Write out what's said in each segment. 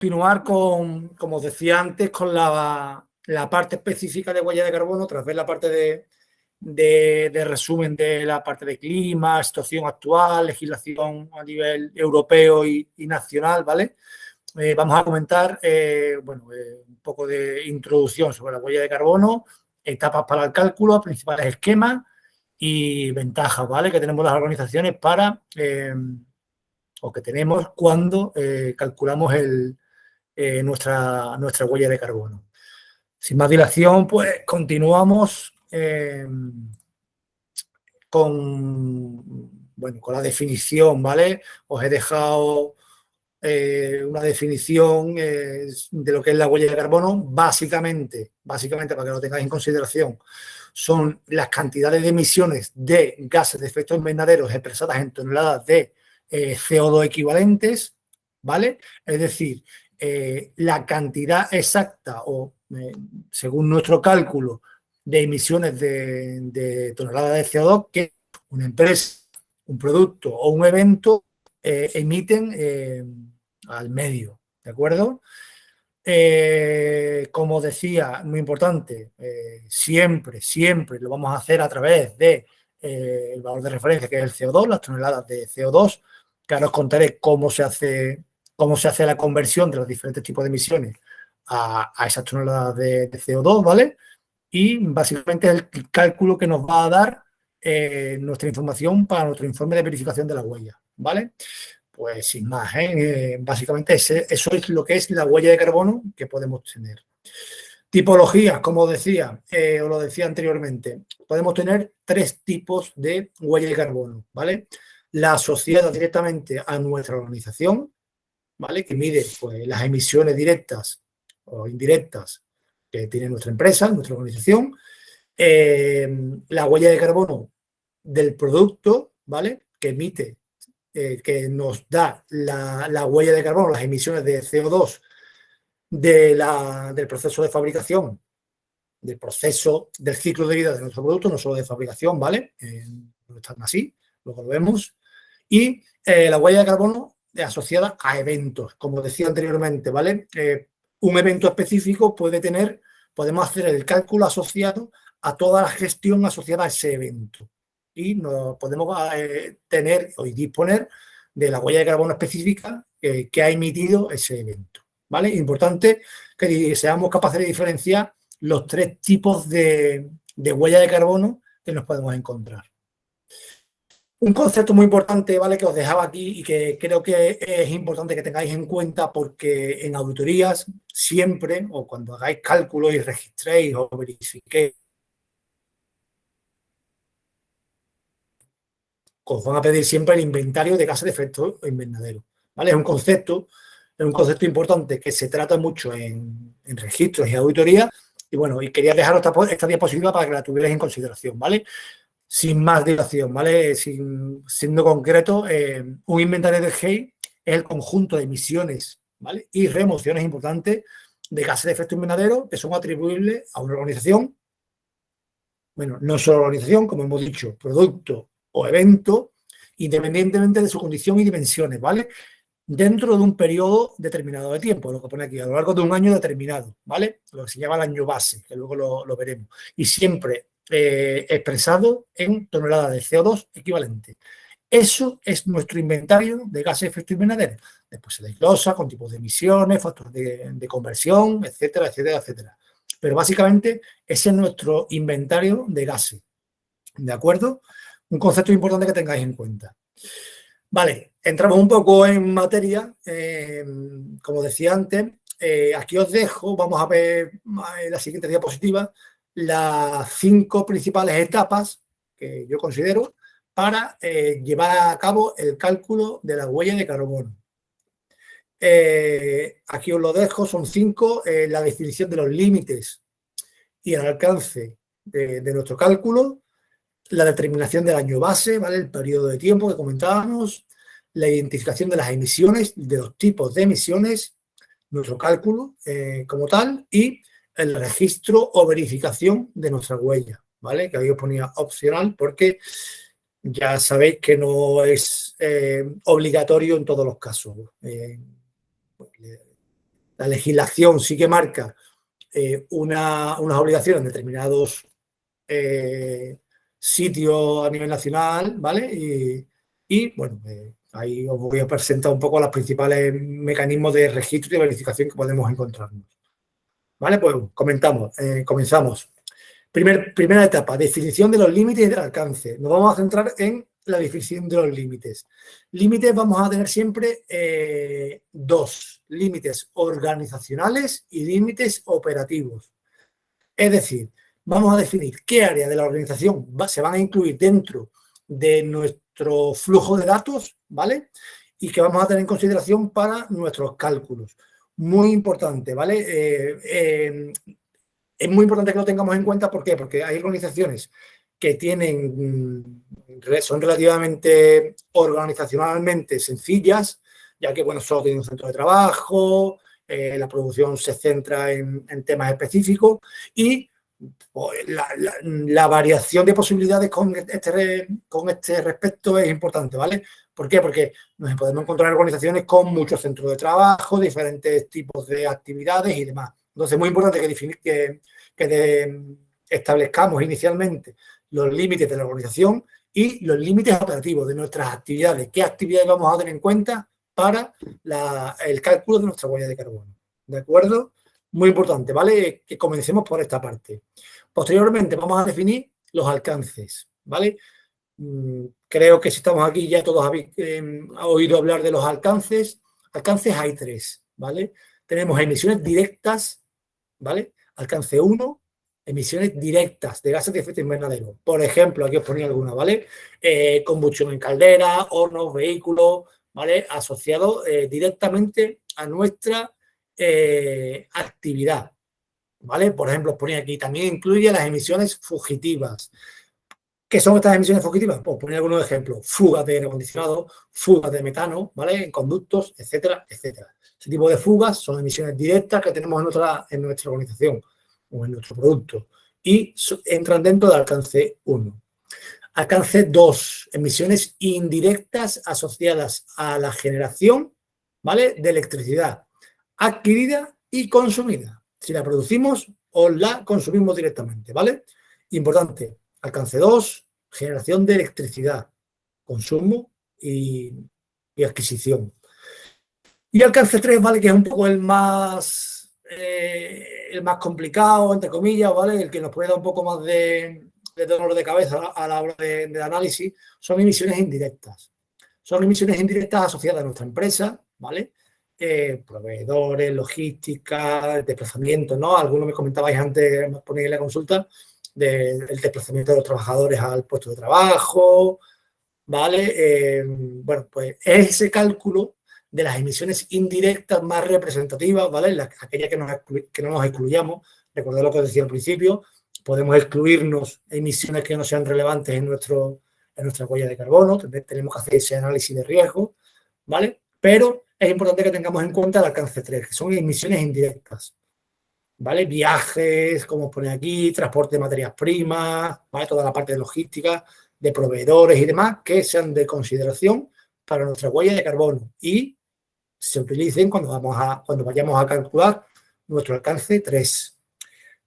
continuar con, como os decía antes, con la parte específica de huella de carbono, tras ver la parte de resumen de la parte de clima, situación actual, legislación a nivel europeo y nacional, ¿vale? Vamos a comentar un poco de introducción sobre la huella de carbono, etapas para el cálculo, principales esquemas y ventajas, ¿vale? Que tenemos las organizaciones para, o que tenemos cuando calculamos nuestra huella de carbono. Sin más dilación, pues continuamos con la definición, ¿vale? Os he dejado una definición de lo que es la huella de carbono, básicamente, para que lo tengáis en consideración, son las cantidades de emisiones de gases de efecto invernadero expresadas en toneladas de CO2 equivalentes, ¿vale? Es decir, la cantidad exacta o según nuestro cálculo de emisiones de toneladas de CO2 que una empresa, un producto o un evento emiten al medio, ¿de acuerdo? Como decía, muy importante, siempre lo vamos a hacer a través de el valor de referencia, que es el CO2, las toneladas de CO2, que ahora os contaré cómo se hace la conversión de los diferentes tipos de emisiones a esas toneladas de CO2, ¿vale? Y básicamente es el cálculo que nos va a dar nuestra información para nuestro informe de verificación de la huella, ¿vale? Pues sin más, básicamente eso es lo que es la huella de carbono que podemos tener. Tipologías, como decía, os lo decía anteriormente, podemos tener 3 tipos de huella de carbono, ¿vale? La asociada directamente a nuestra organización, ¿vale? Que mide pues, las emisiones directas o indirectas que tiene nuestra empresa, nuestra organización. La huella de carbono del producto, ¿vale? Que emite, que nos da la huella de carbono, las emisiones de CO2 del proceso de fabricación, del ciclo de vida de nuestro producto, no solo de fabricación, ¿vale? No están así, luego lo vemos. Y la huella de carbono asociada a eventos, como decía anteriormente, ¿vale? Un evento específico podemos hacer el cálculo asociado a toda la gestión asociada a ese evento. Y nos podemos tener y disponer de la huella de carbono específica que ha emitido ese evento, ¿vale? Importante que seamos capaces de diferenciar los 3 tipos de huella de carbono que nos podemos encontrar. Un concepto muy importante, ¿vale? Que os dejaba aquí y que creo que es importante que tengáis en cuenta porque en auditorías siempre, o cuando hagáis cálculos y registréis o verifiquéis, os van a pedir siempre el inventario de gases de efecto invernadero, ¿vale? Es un concepto importante que se trata mucho en registros y auditorías y bueno, y quería dejaros esta diapositiva para que la tuvierais en consideración, ¿vale? Sin más dilación, ¿vale? Siendo concreto, un inventario de GEI es el conjunto de emisiones, ¿vale? Y remociones importantes de gases de efecto invernadero que son atribuibles a una organización, bueno, no solo organización, como hemos dicho, producto o evento, independientemente de su condición y dimensiones, ¿vale? Dentro de un periodo determinado de tiempo, lo que pone aquí, a lo largo de un año determinado, ¿vale? Lo que se llama el año base, que luego lo veremos. Y siempre expresado en toneladas de CO2 equivalente. Eso es nuestro inventario de gases de efecto invernadero. Después se desglosa con tipos de emisiones, factores de conversión, etcétera, etcétera, etcétera. Pero básicamente ese es nuestro inventario de gases. ¿De acuerdo? Un concepto importante que tengáis en cuenta. Vale, entramos un poco en materia. Como decía antes, aquí os dejo, vamos a ver en la siguiente diapositiva, las 5 principales etapas que yo considero para llevar a cabo el cálculo de la huella de carbono. Aquí os lo dejo, son 5, la definición de los límites y el alcance de nuestro cálculo, la determinación del año base, ¿vale? El periodo de tiempo que comentábamos, la identificación de las emisiones, de los tipos de emisiones, nuestro cálculo como tal y el registro o verificación de nuestra huella, ¿vale? Que ahí os ponía opcional porque ya sabéis que no es obligatorio en todos los casos. La legislación sí que marca unas obligaciones en determinados sitios a nivel nacional, ¿vale? Bueno, ahí os voy a presentar un poco los principales mecanismos de registro y de verificación que podemos encontrarnos. ¿Vale? Pues comenzamos. Primera etapa, definición de los límites y del alcance. Nos vamos a centrar en la definición de los límites. Límites vamos a tener siempre dos, límites organizacionales y límites operativos. Es decir, vamos a definir qué áreas de la organización se van a incluir dentro de nuestro flujo de datos, ¿vale? Y que vamos a tener en consideración para nuestros cálculos. Muy importante, ¿vale? Es muy importante que lo tengamos en cuenta. ¿Por qué? Porque hay organizaciones que son relativamente organizacionalmente sencillas, ya que, bueno, solo tienen un centro de trabajo, la producción se centra en temas específicos y pues, la variación de posibilidades con este respecto es importante, ¿vale? ¿Por qué? Porque nos podemos encontrar organizaciones con muchos centros de trabajo, diferentes tipos de actividades y demás. Entonces, es muy importante que establezcamos inicialmente los límites de la organización y los límites operativos de nuestras actividades. ¿Qué actividades vamos a tener en cuenta para el cálculo de nuestra huella de carbono? ¿De acuerdo? Muy importante, ¿vale? Que comencemos por esta parte. Posteriormente vamos a definir los alcances, ¿vale? Creo que si estamos aquí ya todos habéis oído hablar de los alcances. Alcances hay tres, ¿vale? Tenemos emisiones directas, ¿vale? Alcance 1, emisiones directas de gases de efecto invernadero. Por ejemplo, aquí os ponía alguna, ¿vale? Combustión en caldera, hornos, vehículos, ¿vale? Asociado directamente a nuestra actividad, ¿vale? Por ejemplo, os ponía aquí, también incluye las emisiones fugitivas. ¿Qué son estas emisiones fugitivas? Pues poner algunos ejemplos: fugas de aire acondicionado, fugas de metano, ¿vale? En conductos, etcétera, etcétera. Ese tipo de fugas son emisiones directas que tenemos en nuestra organización o en nuestro producto y entran dentro del alcance 1. Alcance 2, emisiones indirectas asociadas a la generación, ¿vale? De electricidad adquirida y consumida. Si la producimos o la consumimos directamente, ¿vale? Importante. Alcance 2, generación de electricidad, consumo y adquisición. Y alcance 3, ¿vale? Que es un poco el más complicado, entre comillas, ¿vale? El que nos puede dar un poco más de dolor de cabeza a la hora del análisis, son emisiones indirectas. Son emisiones indirectas asociadas a nuestra empresa, ¿vale? Proveedores, logística, desplazamiento, ¿no? Algunos me comentabais antes, me ponéis en la consulta, del desplazamiento de los trabajadores al puesto de trabajo, ¿vale? Bueno, pues es ese cálculo de las emisiones indirectas más representativas, ¿vale? Aquellas que no nos excluyamos. Recordad lo que os decía al principio, podemos excluirnos emisiones que no sean relevantes en nuestra huella de carbono, tenemos que hacer ese análisis de riesgo, ¿vale? Pero es importante que tengamos en cuenta el alcance 3, que son emisiones indirectas, ¿vale? Viajes, como os pone aquí, transporte de materias primas, ¿vale? Toda la parte de logística, de proveedores y demás, que sean de consideración para nuestra huella de carbono y se utilicen cuando vayamos a calcular nuestro alcance 3.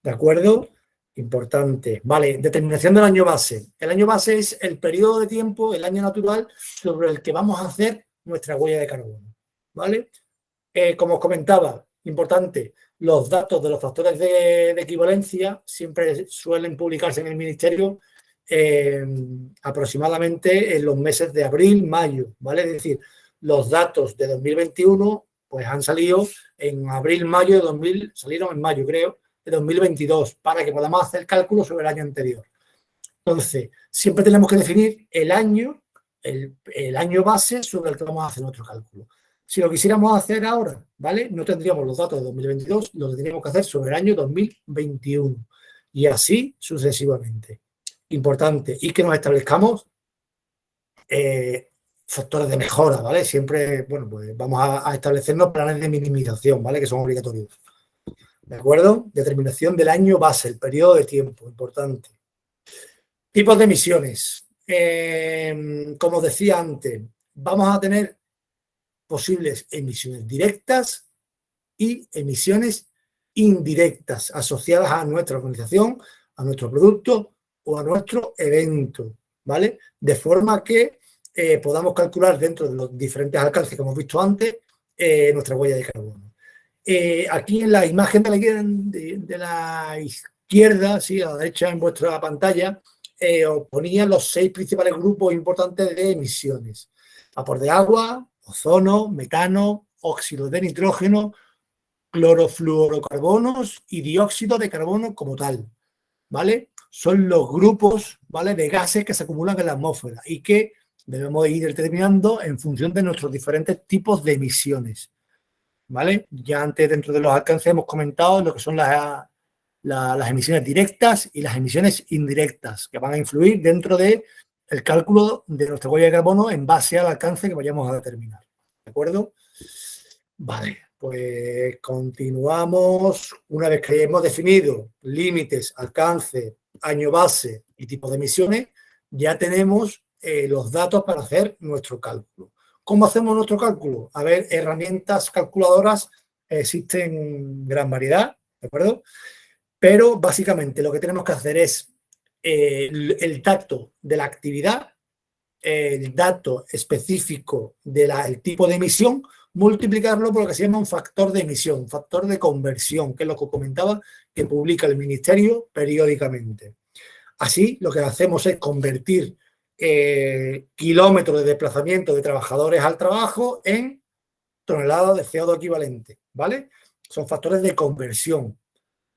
¿De acuerdo? Importante. Vale, determinación del año base. El año base es el periodo de tiempo, el año natural, sobre el que vamos a hacer nuestra huella de carbono. ¿Vale? Como os comentaba, importante, los datos de los factores de equivalencia siempre suelen publicarse en el Ministerio aproximadamente en los meses de abril, mayo, ¿vale? Es decir, los datos de 2021 pues han salido en abril, mayo de 2000, salieron en mayo, creo, de 2022, para que podamos hacer cálculos sobre el año anterior. Entonces, siempre tenemos que definir el año base sobre el que vamos a hacer nuestro cálculo. Si lo quisiéramos hacer ahora, ¿vale? No tendríamos los datos de 2022, lo tendríamos que hacer sobre el año 2021 y así sucesivamente. Importante. Y que nos establezcamos factores de mejora, ¿vale? Siempre, bueno, pues vamos a establecernos planes de minimización, ¿vale? Que son obligatorios. ¿De acuerdo? Determinación del año base, el periodo de tiempo, importante. Tipos de emisiones. Como decía antes, vamos a tener posibles emisiones directas, y emisiones indirectas asociadas a nuestra organización, a nuestro producto o a nuestro evento, ¿vale? De forma que podamos calcular dentro de los diferentes alcances que hemos visto antes nuestra huella de carbono. Aquí en la imagen de la izquierda, sí, a la derecha en vuestra pantalla, os ponía los 6 principales grupos importantes de emisiones. Vapor de agua, ozono, metano, óxido de nitrógeno, clorofluorocarbonos y dióxido de carbono como tal, ¿vale? Son los grupos, ¿vale?, de gases que se acumulan en la atmósfera y que debemos ir determinando en función de nuestros diferentes tipos de emisiones, ¿vale? Ya antes, dentro de los alcances, hemos comentado lo que son las emisiones directas y las emisiones indirectas, que van a influir dentro del cálculo de nuestra huella de carbono en base al alcance que vayamos a determinar, ¿de acuerdo? Vale, pues continuamos. Una vez que hemos definido límites, alcance, año base y tipo de emisiones, ya tenemos los datos para hacer nuestro cálculo. ¿Cómo hacemos nuestro cálculo? A ver, herramientas calculadoras existen gran variedad, ¿de acuerdo? Pero básicamente lo que tenemos que hacer es el dato de la actividad, el dato específico del tipo de emisión, multiplicarlo por lo que se llama un factor de emisión, un factor de conversión, que es lo que comentaba, que publica el Ministerio periódicamente. Así, lo que hacemos es convertir kilómetros de desplazamiento de trabajadores al trabajo en toneladas de CO2 equivalente, ¿vale? Son factores de conversión.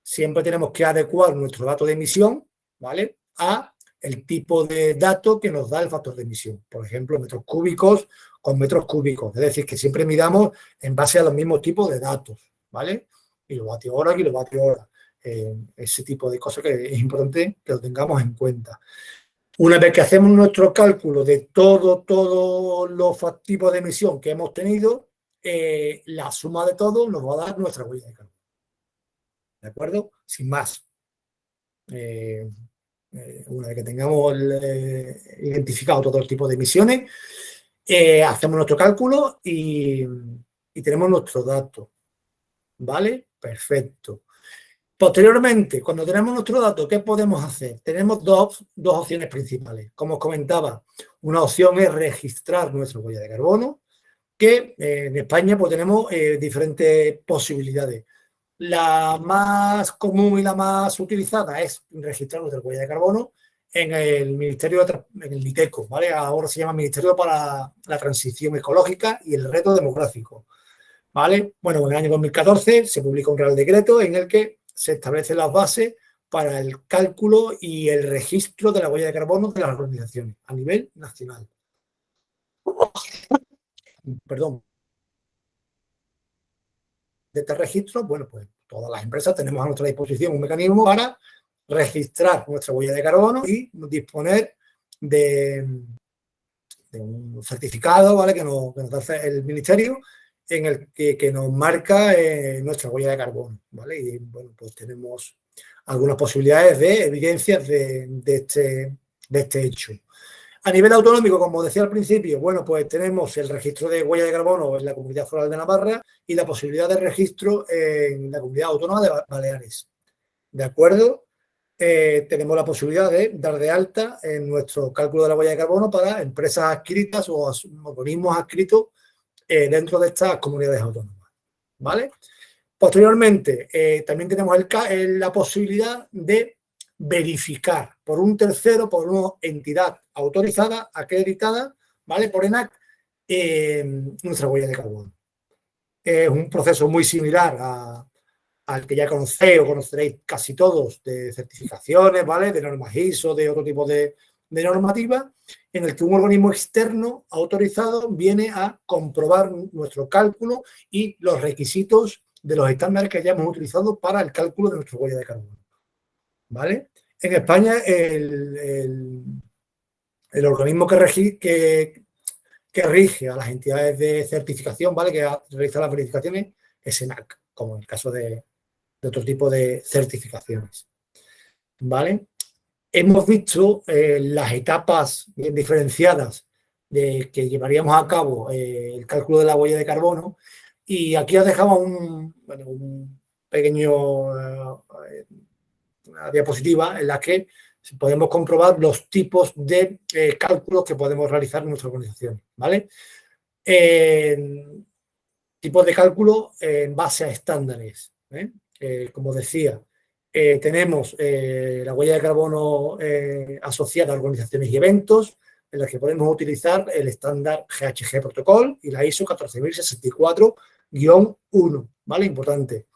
Siempre tenemos que adecuar nuestro dato de emisión, ¿vale?, a el tipo de dato que nos da el factor de emisión. Por ejemplo, metros cúbicos con metros cúbicos. Es decir, que siempre midamos en base a los mismos tipos de datos, ¿vale? Kilovatio hora, kilovatio hora. Ese tipo de cosas que es importante que lo tengamos en cuenta. Una vez que hacemos nuestro cálculo de todos los tipos de emisión que hemos tenido, la suma de todo nos va a dar nuestra huella de carbono. ¿De acuerdo? Sin más. Una vez que tengamos identificado todo el tipo de emisiones, hacemos nuestro cálculo y tenemos nuestros datos, ¿vale? Perfecto. Posteriormente, cuando tenemos nuestro dato, ¿qué podemos hacer? Tenemos dos opciones principales. Como os comentaba, una opción es registrar nuestra huella de carbono, que en España pues tenemos diferentes posibilidades. La más común y la más utilizada es registrar nuestra huella de carbono en el Ministerio, en el MITECO, ¿vale? Ahora se llama Ministerio para la Transición Ecológica y el Reto Demográfico, ¿vale? Bueno, en el año 2014 se publica un Real Decreto en el que se establecen las bases para el cálculo y el registro de la huella de carbono de las organizaciones a nivel nacional. Perdón. De este registro, bueno, pues todas las empresas tenemos a nuestra disposición un mecanismo para registrar nuestra huella de carbono y disponer de un certificado, ¿vale?, que nos da el Ministerio, en el que nos marca nuestra huella de carbono, ¿vale? Y bueno, pues tenemos algunas posibilidades de evidencias de este hecho. A nivel autonómico, como decía al principio, bueno, pues tenemos el registro de huella de carbono en la Comunidad Foral de Navarra y la posibilidad de registro en la Comunidad Autónoma de Baleares. ¿De acuerdo? Tenemos la posibilidad de dar de alta en nuestro cálculo de la huella de carbono para empresas adscritas o organismos adscritos dentro de estas comunidades autónomas, ¿vale? Posteriormente, también tenemos la posibilidad de verificar por un tercero, por una entidad autorizada, acreditada, ¿vale?, por ENAC, nuestra huella de carbono. Es un proceso muy similar al que ya conocéis o conoceréis casi todos, de certificaciones, ¿vale?, de normas ISO, de otro tipo de normativas, en el que un organismo externo autorizado viene a comprobar nuestro cálculo y los requisitos de los estándares que hayamos utilizado para el cálculo de nuestra huella de carbono, ¿vale? En España, el organismo que rige a las entidades de certificación, ¿vale?, que realiza las verificaciones, es ENAC, como en el caso de otro tipo de certificaciones, ¿vale? Hemos visto las etapas bien diferenciadas de que llevaríamos a cabo el cálculo de la huella de carbono, Y aquí os dejamos un pequeño una diapositiva en la que podemos comprobar los tipos de cálculos que podemos realizar en nuestra organización, ¿vale? Tipos de cálculo en base a estándares, ¿eh? Como decía, tenemos la huella de carbono asociada a organizaciones y eventos, en las que podemos utilizar el estándar GHG Protocol y la ISO 14064-1, ¿vale? Importante.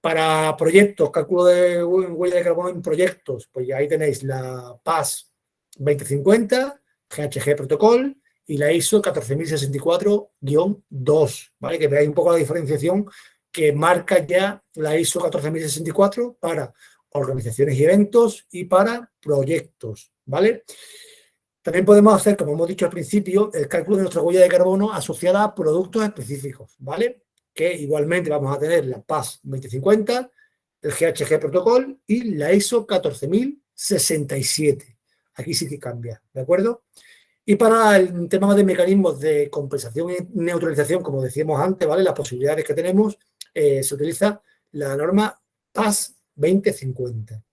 Para proyectos, cálculo de huella de carbono en proyectos, pues ahí tenéis la PAS 2050, GHG Protocol y la ISO 14064-2, ¿vale? Que veáis un poco la diferenciación que marca ya la ISO 14064 para organizaciones y eventos y para proyectos, ¿vale? También podemos hacer, como hemos dicho al principio, el cálculo de nuestra huella de carbono asociada a productos específicos, ¿vale? Que igualmente vamos a tener la PAS 2050, el GHG Protocol y la ISO 14067. Aquí sí que cambia, ¿de acuerdo? Y para el tema de mecanismos de compensación y neutralización, como decíamos antes, ¿vale? Las posibilidades que tenemos, se utiliza la norma PAS 2050.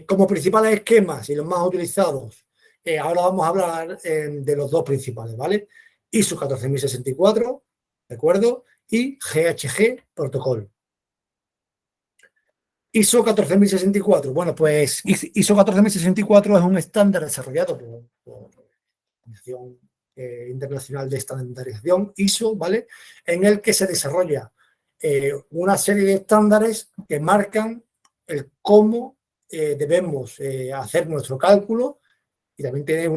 Como principales esquemas y los más utilizados, ahora vamos a hablar de los dos principales, ¿vale? ISO 14064, ¿de acuerdo? Y GHG Protocol. ISO 14064, bueno, pues ISO 14064 es un estándar desarrollado por la Organización Internacional de Estandarización, ISO, ¿vale? En el que se desarrolla una serie de estándares que marcan el cómo debemos hacer nuestro cálculo, y también tiene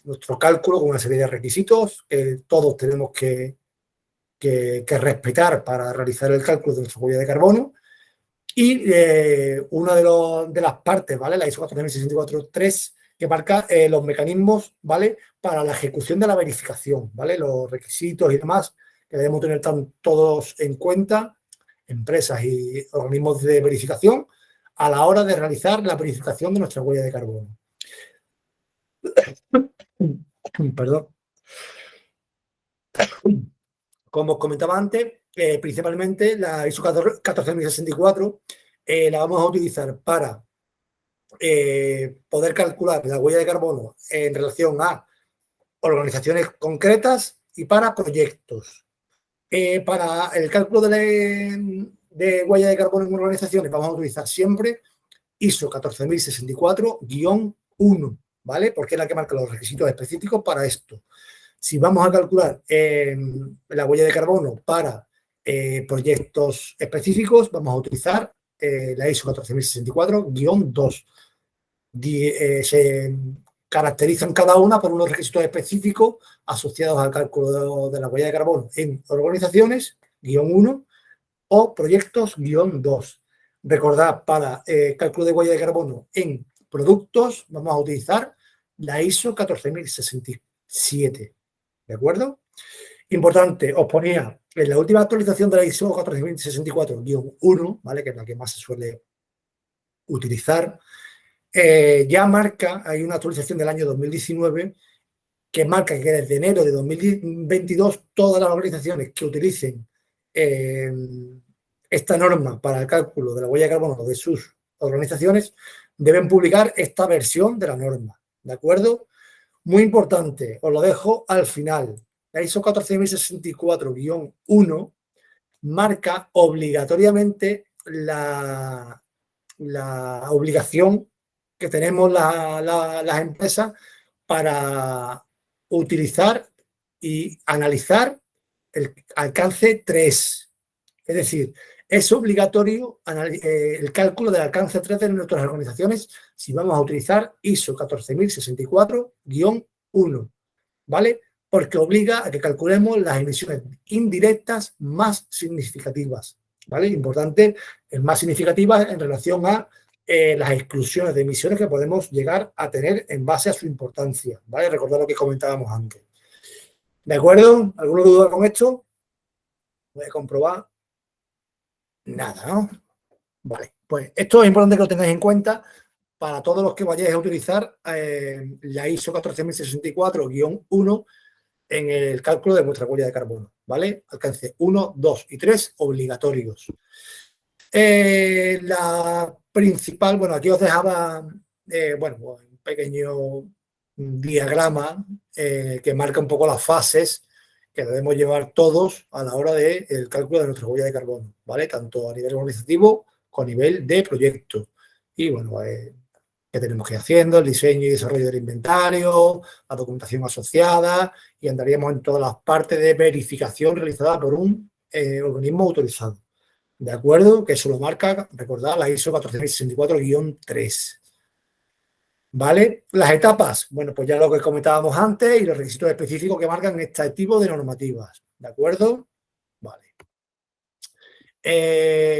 nuestro cálculo con una serie de requisitos que todos tenemos que respetar para realizar el cálculo de nuestra huella de carbono. Y una de las partes, ¿vale? La ISO 14064-3, que marca los mecanismos, ¿vale? Para la ejecución de la verificación, ¿vale? Los requisitos y demás que debemos tener todos en cuenta, empresas y organismos de verificación, a la hora de realizar la verificación de nuestra huella de carbono. Perdón. Como os comentaba antes, principalmente la ISO 14064 la vamos a utilizar para poder calcular la huella de carbono en relación a organizaciones concretas y para proyectos. Para el cálculo de huella de carbono en organizaciones vamos a utilizar siempre ISO 14064-1, ¿vale? Porque es la que marca los requisitos específicos para esto. Si vamos a calcular la huella de carbono para proyectos específicos, vamos a utilizar la ISO 14064-2. Se caracterizan cada una por unos requisitos específicos asociados al cálculo de la huella de carbono en organizaciones, -1, o proyectos, -2. Recordad, para cálculo de huella de carbono en productos vamos a utilizar la ISO 14067, ¿de acuerdo? Importante, os ponía en la última actualización de la ISO 14064-1, ¿vale? Que es la que más se suele utilizar. Ya marca, hay una actualización del año 2019 que marca que desde enero de 2022 todas las organizaciones que utilicen esta norma para el cálculo de la huella de carbono de sus organizaciones deben publicar esta versión de la norma, ¿de acuerdo? Muy importante, os lo dejo al final. La ISO 14064-1 marca obligatoriamente la obligación que tenemos las empresas para utilizar y analizar el alcance 3. Es decir, es obligatorio el cálculo del alcance 3 de nuestras organizaciones si vamos a utilizar ISO 14064-1, ¿vale? Porque obliga a que calculemos las emisiones indirectas más significativas, ¿vale? Importante, es más significativa en relación a las exclusiones de emisiones que podemos llegar a tener en base a su importancia, ¿vale? Recordad lo que comentábamos antes. ¿De acuerdo? ¿Alguna duda con esto? Voy a comprobar. Nada, ¿no? Vale, pues esto es importante que lo tengáis en cuenta para todos los que vayáis a utilizar la ISO 14064-1 en el cálculo de vuestra huella de carbono, ¿vale? Alcance 1, 2 y 3 obligatorios. La principal, bueno, aquí os dejaba, bueno, un pequeño diagrama que marca un poco las fases que debemos llevar todos a la hora del cálculo de nuestra huella de carbono, ¿vale? Tanto a nivel organizativo como a nivel de proyecto. Y bueno, qué tenemos que ir haciendo, el diseño y desarrollo del inventario, la documentación asociada, y andaríamos en todas las partes de verificación realizada por un organismo autorizado. ¿De acuerdo? Que eso lo marca, recordad, la ISO 14064-3. ¿Vale? Las etapas, bueno, pues ya lo que comentábamos antes y los requisitos específicos que marcan este tipo de normativas. ¿De acuerdo? Vale.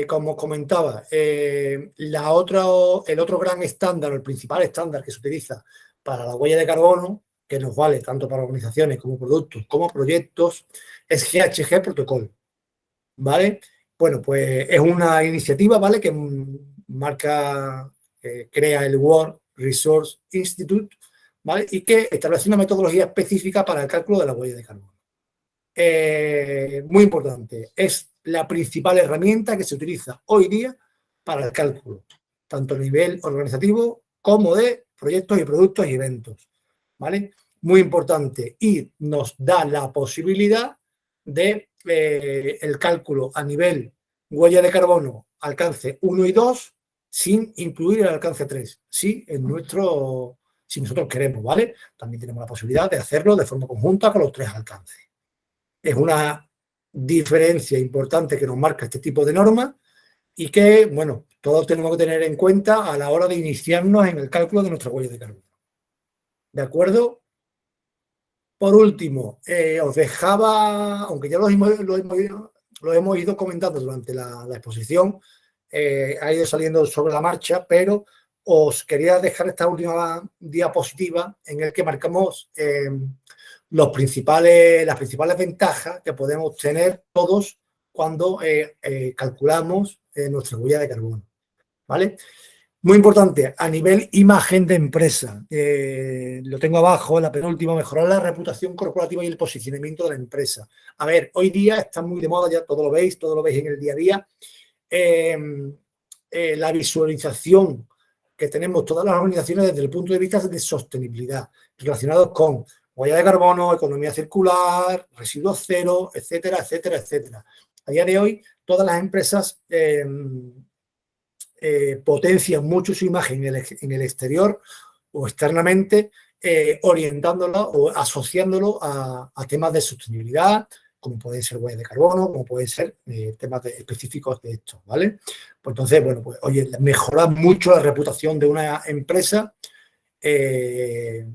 Como os comentaba, el otro gran estándar, el principal estándar que se utiliza para la huella de carbono, que nos vale tanto para organizaciones como productos como proyectos, es GHG Protocol. ¿Vale? Bueno, pues es una iniciativa, ¿vale? Que marca, crea el World Resource Institute, ¿vale? Y que establece una metodología específica para el cálculo de la huella de carbono. Muy importante, es la principal herramienta que se utiliza hoy día para el cálculo, tanto a nivel organizativo como de proyectos y productos y eventos, ¿vale? Muy importante y nos da la posibilidad de el cálculo a nivel huella de carbono alcance 1 y 2 sin incluir el alcance 3, si nosotros queremos, ¿vale? También tenemos la posibilidad de hacerlo de forma conjunta con los 3 alcances. Es una diferencia importante que nos marca este tipo de normas y que, bueno, todos tenemos que tener en cuenta a la hora de iniciarnos en el cálculo de nuestra huella de carbono. ¿De acuerdo? Por último, os dejaba, aunque ya lo hemos ido comentando durante la exposición, ha ido saliendo sobre la marcha, pero os quería dejar esta última diapositiva en el que marcamos las principales ventajas que podemos tener todos cuando calculamos nuestra huella de carbono, ¿vale? Muy importante, a nivel imagen de empresa, lo tengo abajo, la penúltima, mejorar la reputación corporativa y el posicionamiento de la empresa. A ver, hoy día está muy de moda, ya todo lo veis en el día a día, la visualización que tenemos todas las organizaciones desde el punto de vista de sostenibilidad, relacionados con huella de carbono, economía circular, residuos cero, etcétera, etcétera, etcétera. A día de hoy, todas las empresas potencian mucho su imagen en el exterior o externamente, orientándolo o asociándolo a temas de sostenibilidad, como puede ser huella de carbono, como pueden ser temas específicos de esto, ¿vale? Pues entonces, bueno, pues oye, mejora mucho la reputación de una empresa el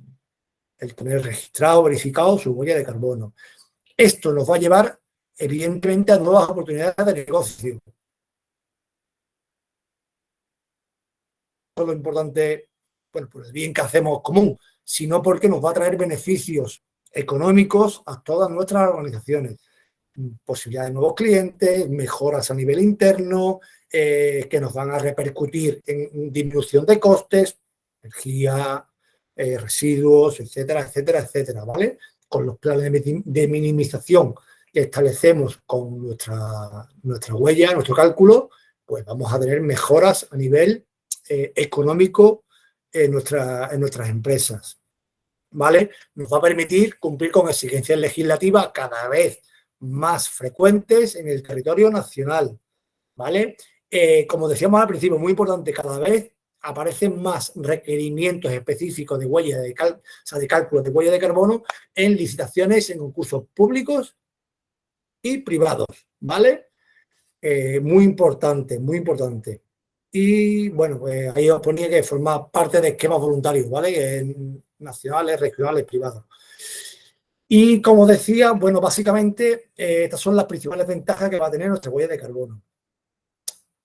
tener registrado, verificado su huella de carbono. Esto nos va a llevar, evidentemente, a nuevas oportunidades de negocio. Lo importante, bueno, por el bien que hacemos común, sino porque nos va a traer beneficios económicos a todas nuestras organizaciones. Posibilidad de nuevos clientes, mejoras a nivel interno, que nos van a repercutir en disminución de costes, energía, residuos, etcétera, etcétera, etcétera, ¿vale? Con los planes de minimización que establecemos con nuestra huella, nuestro cálculo, pues vamos a tener mejoras a nivel económico en nuestras empresas, ¿vale? Nos va a permitir cumplir con exigencias legislativas cada vez más frecuentes en el territorio nacional, ¿vale? Como decíamos al principio, muy importante, cada vez aparecen más requerimientos específicos de huella de cálculo de huella de carbono en licitaciones, en concursos públicos y privados, ¿vale? Muy importante, muy importante. Y bueno, pues ahí os ponía que formar parte de esquemas voluntarios, ¿vale? Nacionales, regionales, privados. Y como decía, bueno, básicamente estas son las principales ventajas que va a tener nuestra huella de carbono.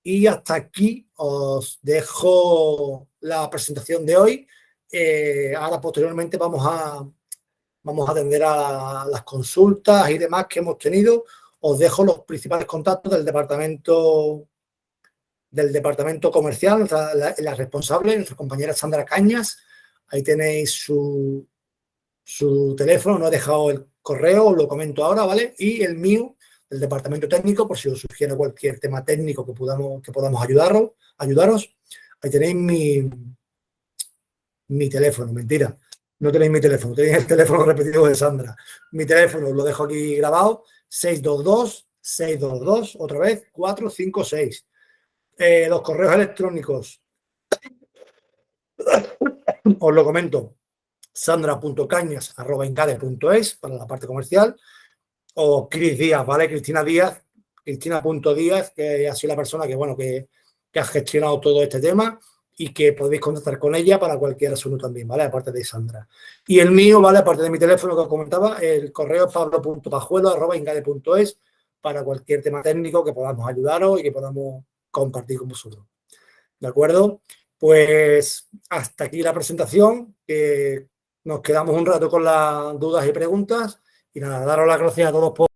Y hasta aquí os dejo la presentación de hoy. Ahora posteriormente vamos a atender a las consultas y demás que hemos tenido. Os dejo los principales contactos del departamento comercial, la responsable, nuestra compañera Sandra Cañas. Ahí tenéis su su teléfono, no he dejado el correo, os lo comento ahora, ¿vale? Y el mío, del departamento técnico, por si os sugiere cualquier tema técnico que podamos ayudaros. Ahí tenéis mi teléfono, mentira. No tenéis mi teléfono, tenéis el teléfono repetido de Sandra. Mi teléfono lo dejo aquí grabado, 622, otra vez, 456. Los correos electrónicos, os lo comento, sandra.cañas@incade.es para la parte comercial, o Cris Díaz, ¿vale? Cristina Díaz, Cristina.díaz, que ha sido la persona que ha gestionado todo este tema y que podéis contactar con ella para cualquier asunto también, ¿vale? Aparte de Sandra. Y el mío, ¿vale? Aparte de mi teléfono que os comentaba, el correo es pablo.pajuelo@incade.es para cualquier tema técnico que podamos ayudaros y que podamos compartir con vosotros. ¿De acuerdo? Pues hasta aquí la presentación. Nos quedamos un rato con las dudas y preguntas. Y nada, daros las gracias a todos por